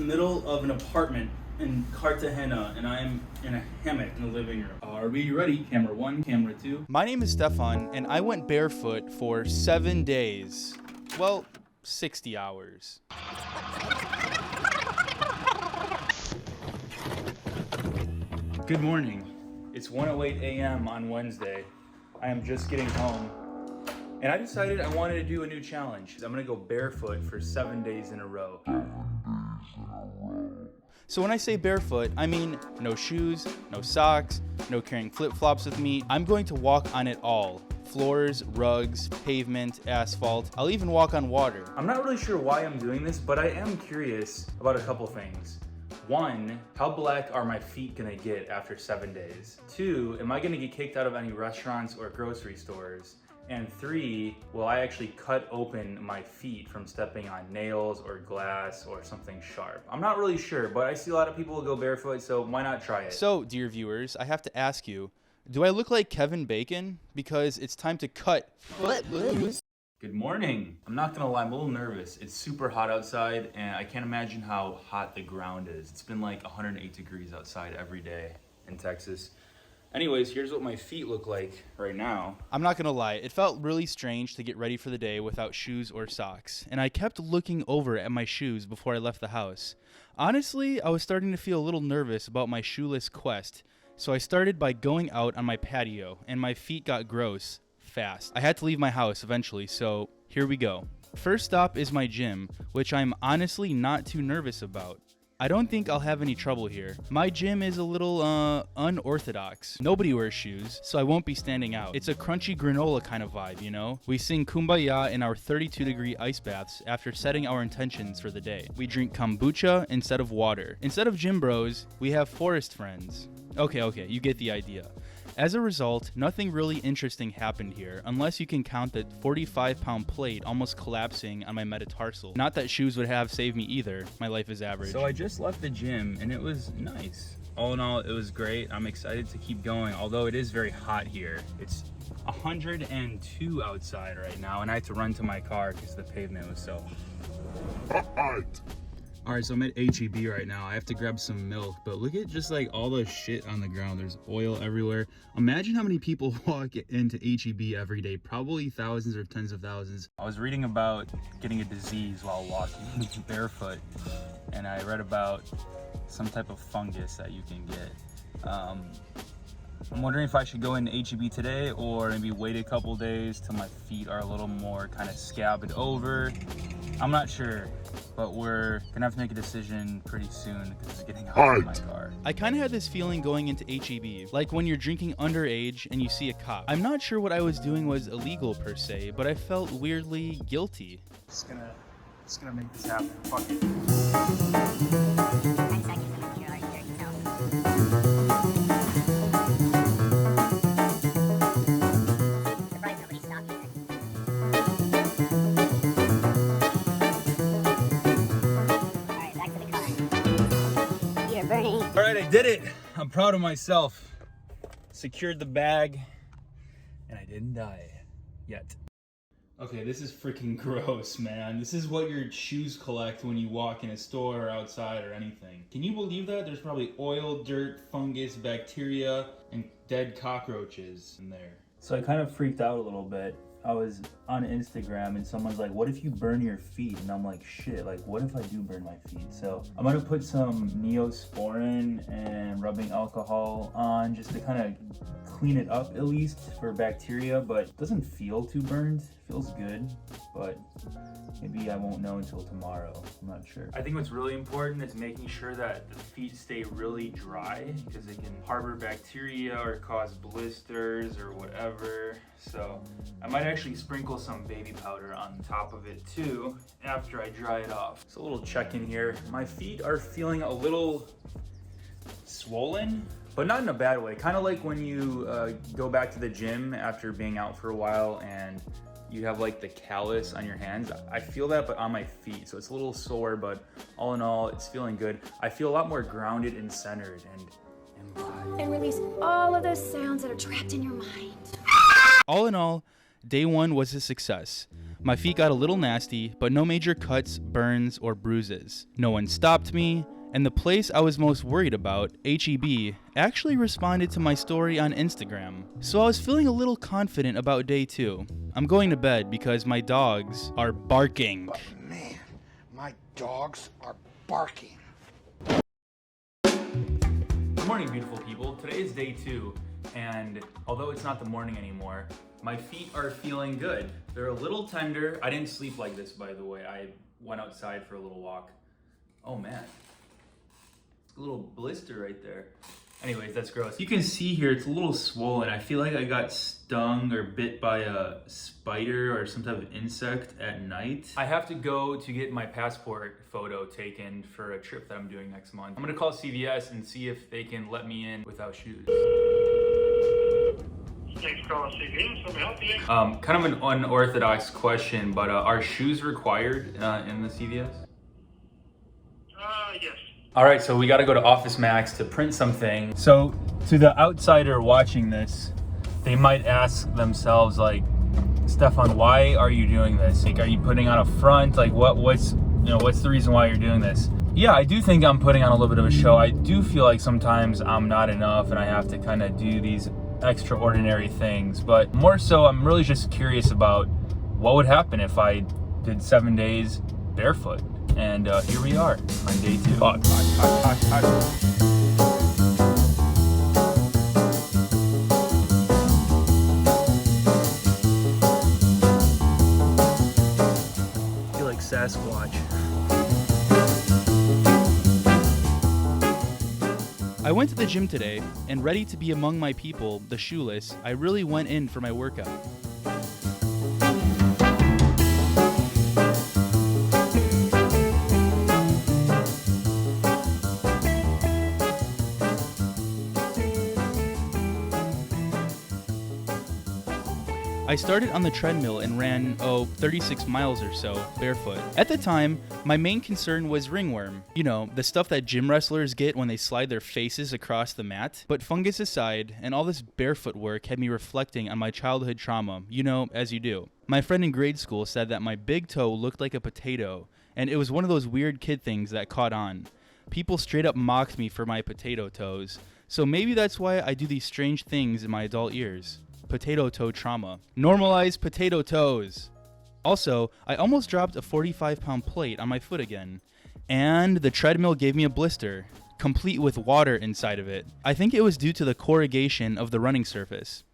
middle of an apartment in Cartagena, and I am in a hammock in the living room. Are we ready? Camera 1, camera 2. My name is Stefan, and I went barefoot for 7 days. Well, 60 hours. Good morning. It's 1:08 a.m. on Wednesday. I am just getting home, and I decided I wanted to do a new challenge. I'm gonna go barefoot for 7 days in a row. So when I say barefoot, I mean no shoes, no socks, no carrying flip-flops with me. I'm going to walk on it all. Floors, rugs, pavement, asphalt. I'll even walk on water. I'm not really sure why I'm doing this, but I am curious about a couple things. 1, how black are my feet gonna get after 7 days? 2, am I gonna get kicked out of any restaurants or grocery stores? And 3, will I actually cut open my feet from stepping on nails or glass or something sharp? I'm not really sure, but I see a lot of people go barefoot, so why not try it? So, dear viewers, I have to ask you, do I look like Kevin Bacon? Because it's time to cut. Good morning. I'm not gonna lie, I'm a little nervous. It's super hot outside, and I can't imagine how hot the ground is. It's been like 108 degrees outside every day in Texas. Anyways, here's what my feet look like right now. I'm not gonna lie, it felt really strange to get ready for the day without shoes or socks, and I kept looking over at my shoes before I left the house. Honestly, I was starting to feel a little nervous about my shoeless quest, so I started by going out on my patio, and my feet got gross fast. I had to leave my house eventually, so here we go. First stop is my gym, which I'm honestly not too nervous about. I don't think I'll have any trouble here. My gym is a little unorthodox. Nobody wears shoes, so I won't be standing out. It's a crunchy granola kind of vibe, you know? We sing Kumbaya in our 32-degree ice baths after setting our intentions for the day. We drink kombucha instead of water. Instead of gym bros, we have forest friends. Okay, you get the idea. As a result, nothing really interesting happened here, unless you can count the 45-pound plate almost collapsing on my metatarsal. Not that shoes would have saved me either. My life is average. So I just left the gym, and it was nice. All in all, it was great. I'm excited to keep going, although it is very hot here. It's 102 outside right now, and I had to run to my car because the pavement was so hot. All right, so I'm at HEB right now. I have to grab some milk, but look at just like all the shit on the ground. There's oil everywhere. Imagine how many people walk into HEB every day, probably thousands or tens of thousands. I was reading about getting a disease while walking barefoot, and I read about some type of fungus that you can get. I'm wondering if I should go into HEB today or maybe wait a couple days till my feet are a little more kind of scabbed over. I'm not sure, but we're gonna have to make a decision pretty soon because it's getting hot in my car. I kind of had this feeling going into HEB, like when you're drinking underage and you see a cop. I'm not sure what I was doing was illegal per se, but I felt weirdly guilty. Just gonna make this happen. Fuck it. All right, I did it. I'm proud of myself. Secured the bag, and I didn't die yet. Okay, this is freaking gross, man. This is what your shoes collect when you walk in a store or outside or anything. Can you believe that? There's probably oil, dirt, fungus, bacteria, and dead cockroaches in there. So I kind of freaked out a little bit. I was on Instagram and someone's like, what if you burn your feet? And I'm like, shit, like what if I do burn my feet? So I'm gonna put some Neosporin and rubbing alcohol on just to kind of clean it up at least for bacteria, but it doesn't feel too burned. It feels good, but maybe I won't know until tomorrow. I'm not sure. I think what's really important is making sure that the feet stay really dry because they can harbor bacteria or cause blisters or whatever. So I might actually sprinkle some baby powder on top of it too after I dry it off. So a little check in here. My feet are feeling a little swollen, but not in a bad way. Kind of like when you go back to the gym after being out for a while and you have like the callus on your hands. I feel that, but on my feet. So it's a little sore, but all in all, it's feeling good. I feel a lot more grounded and centered and release all of those sounds that are trapped in your mind. All in all, day one was a success. My feet got a little nasty, but no major cuts, burns, or bruises. No one stopped me, and the place I was most worried about, H-E-B, actually responded to my story on Instagram. So I was feeling a little confident about day 2. I'm going to bed because my dogs are barking. But man, my dogs are barking. Good morning, beautiful people. Today is day 2, and although it's not the morning anymore, my feet are feeling good. They're a little tender. I didn't sleep like this, by the way. I went outside for a little walk. Oh man, a little blister right there. Anyways, that's gross. You can see here, it's a little swollen. I feel like I got stung or bit by a spider or some type of insect at night. I have to go to get my passport photo taken for a trip that I'm doing next month. I'm gonna call CVS and see if they can let me in without shoes. Thanks for calling CVS. Let me help you. Kind of an unorthodox question, but are shoes required in the CVS? Yes. All right, so we got to go to Office Max to print something. So to the outsider watching this, they might ask themselves, like, Stefan, why are you doing this? Like, are you putting on a front? Like, what's the reason why you're doing this? Yeah, I do think I'm putting on a little bit of a show. I do feel like sometimes I'm not enough and I have to kind of do these extraordinary things, but more so I'm really just curious about what would happen if I did 7 days barefoot. And here we are on day 2. I feel like Sasquatch. I went to the gym today, and ready to be among my people, the shoeless, I really went in for my workout. I started on the treadmill and ran, 36 miles or so, barefoot. At the time, my main concern was ringworm. You know, the stuff that gym wrestlers get when they slide their faces across the mat. But fungus aside, and all this barefoot work had me reflecting on my childhood trauma, as you do. My friend in grade school said that my big toe looked like a potato, and it was one of those weird kid things that caught on. People straight up mocked me for my potato toes, so maybe that's why I do these strange things in my adult years. Potato toe trauma. Normalize potato toes. Also, I almost dropped a 45-pound plate on my foot again. And the treadmill gave me a blister, complete with water inside of it. I think it was due to the corrugation of the running surface.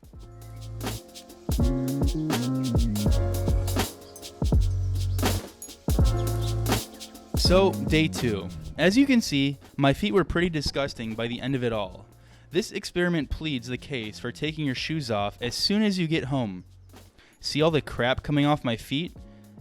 So, day 2. As you can see, my feet were pretty disgusting by the end of it all. This experiment pleads the case for taking your shoes off as soon as you get home. See all the crap coming off my feet?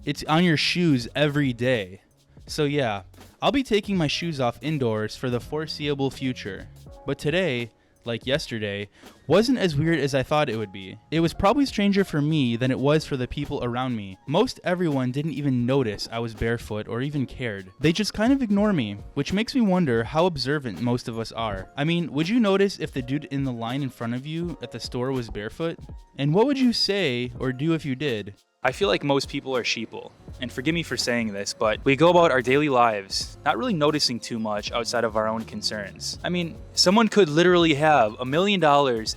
It's on your shoes every day. So yeah, I'll be taking my shoes off indoors for the foreseeable future. But today, like yesterday, wasn't as weird as I thought it would be. It was probably stranger for me than it was for the people around me. Most everyone didn't even notice I was barefoot or even cared. They just kind of ignore me, which makes me wonder how observant most of us are. I mean, would you notice if the dude in the line in front of you at the store was barefoot? And what would you say or do if you did? I feel like most people are sheeple, and forgive me for saying this, but we go about our daily lives not really noticing too much outside of our own concerns. I mean, someone could literally have $1 million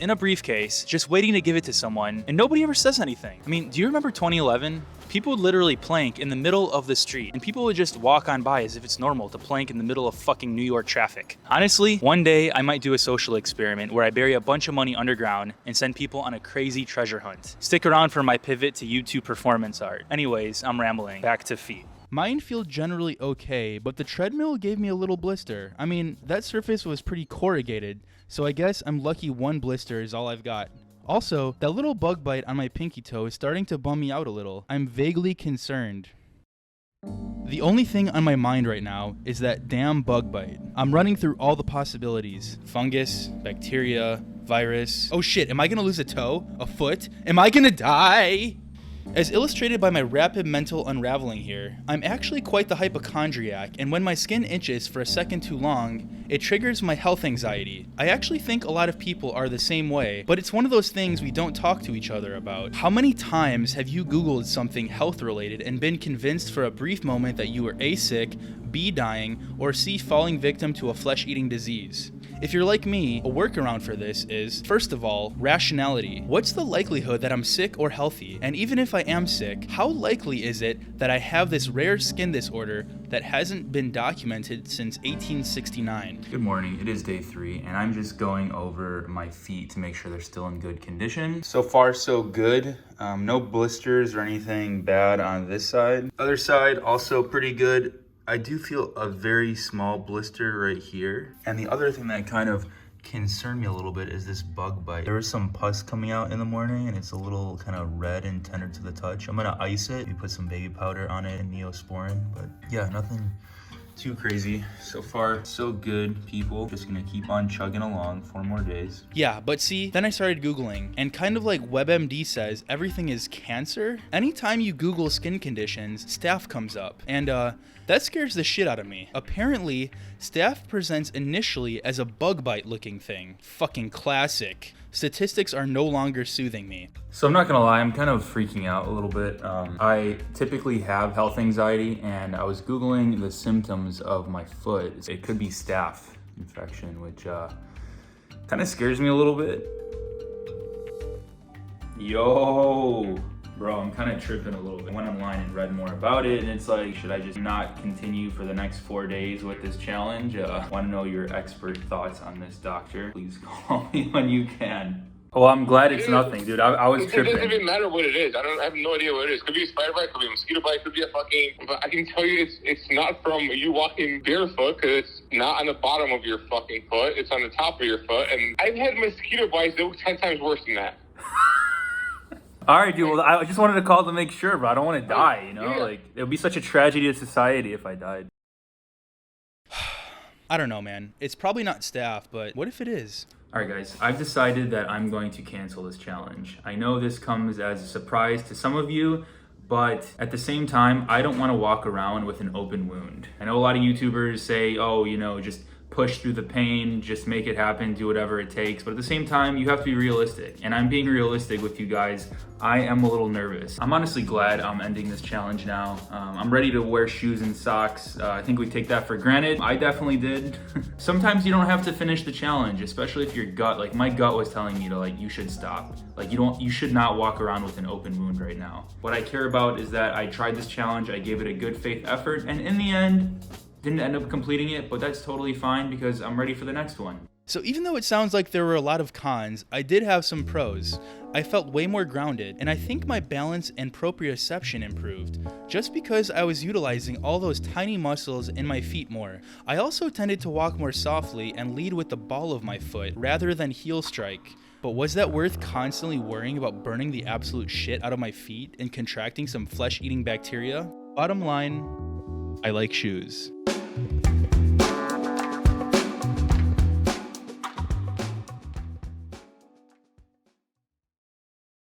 in a briefcase just waiting to give it to someone, and nobody ever says anything. I mean, do you remember 2011? People would literally plank in the middle of the street, and people would just walk on by as if it's normal to plank in the middle of fucking New York traffic. Honestly, one day I might do a social experiment where I bury a bunch of money underground and send people on a crazy treasure hunt. Stick around for my pivot to YouTube performance art. Anyways, I'm rambling. Back to feet. Mine feel generally okay, but the treadmill gave me a little blister. I mean, that surface was pretty corrugated, so I guess I'm lucky one blister is all I've got. Also, that little bug bite on my pinky toe is starting to bum me out a little. I'm vaguely concerned. The only thing on my mind right now is that damn bug bite. I'm running through all the possibilities. Fungus, bacteria, virus. Oh shit, am I gonna lose a toe? A foot? Am I gonna die? As illustrated by my rapid mental unraveling here, I'm actually quite the hypochondriac, and when my skin itches for a second too long, it triggers my health anxiety. I actually think a lot of people are the same way, but it's one of those things we don't talk to each other about. How many times have you Googled something health related and been convinced for a brief moment that you were A, sick, B, dying, or C, falling victim to a flesh-eating disease? If you're like me, a workaround for this is, first of all, rationality. What's the likelihood that I'm sick or healthy? And even if I am sick, how likely is it that I have this rare skin disorder that hasn't been documented since 1869? Good morning, it is day 3, and I'm just going over my feet to make sure they're still in good condition. So far, so good. No blisters or anything bad on this side. Other side, also pretty good. I do feel a very small blister right here. And the other thing that kind of concerned me a little bit is this bug bite. There was some pus coming out in the morning and it's a little kind of red and tender to the touch. I'm gonna ice it. We put some baby powder on it and Neosporin, but yeah, nothing too crazy. So far, so good, people. Just gonna keep on chugging along 4 more days. Yeah, but see, then I started Googling, and kind of like WebMD says, everything is cancer. Anytime you Google skin conditions, staph comes up, and that scares the shit out of me. Apparently, staph presents initially as a bug bite looking thing. Fucking classic. Statistics are no longer soothing me. So I'm not gonna lie, I'm kind of freaking out a little bit. I typically have health anxiety, and I was Googling the symptoms of my foot. It could be staph infection, which kind of scares me a little bit. Yo, bro, I'm kind of tripping a little bit. I went online and read more about it, and it's like, should I just not continue for the next 4 days with this challenge? Want to know your expert thoughts on this, doctor? Please call me when you can. Well, I'm glad it's nothing, dude. I was tripping. It doesn't even matter what it is. I have no idea what it is. Could be a spider bite, could be a mosquito bite, could be a fucking... But I can tell you it's not from you walking barefoot, because it's not on the bottom of your fucking foot. It's on the top of your foot. And I've had mosquito bites that were 10 times worse than that. All right, dude. Well, I just wanted to call to make sure, bro. I don't want to die, you know? Yeah. Like, it would be such a tragedy to society if I died. I don't know, man. It's probably not staph, but what if it is? All right, guys. I've decided that I'm going to cancel this challenge. I know this comes as a surprise to some of you, but at the same time, I don't want to walk around with an open wound. I know a lot of YouTubers say, oh, you know, just push through the pain, just make it happen, do whatever it takes. But at the same time, you have to be realistic. And I'm being realistic with you guys. I am a little nervous. I'm honestly glad I'm ending this challenge now. I'm ready to wear shoes and socks. I think we take that for granted. I definitely did. Sometimes you don't have to finish the challenge, especially if your gut, like my gut was telling me to, like, you should stop. Like, you should not walk around with an open wound right now. What I care about is that I tried this challenge, I gave it a good faith effort, and in the end, didn't end up completing it, but that's totally fine because I'm ready for the next one. So even though it sounds like there were a lot of cons, I did have some pros. I felt way more grounded, and I think my balance and proprioception improved, just because I was utilizing all those tiny muscles in my feet more. I also tended to walk more softly and lead with the ball of my foot rather than heel strike. But was that worth constantly worrying about burning the absolute shit out of my feet and contracting some flesh-eating bacteria? Bottom line, I like shoes.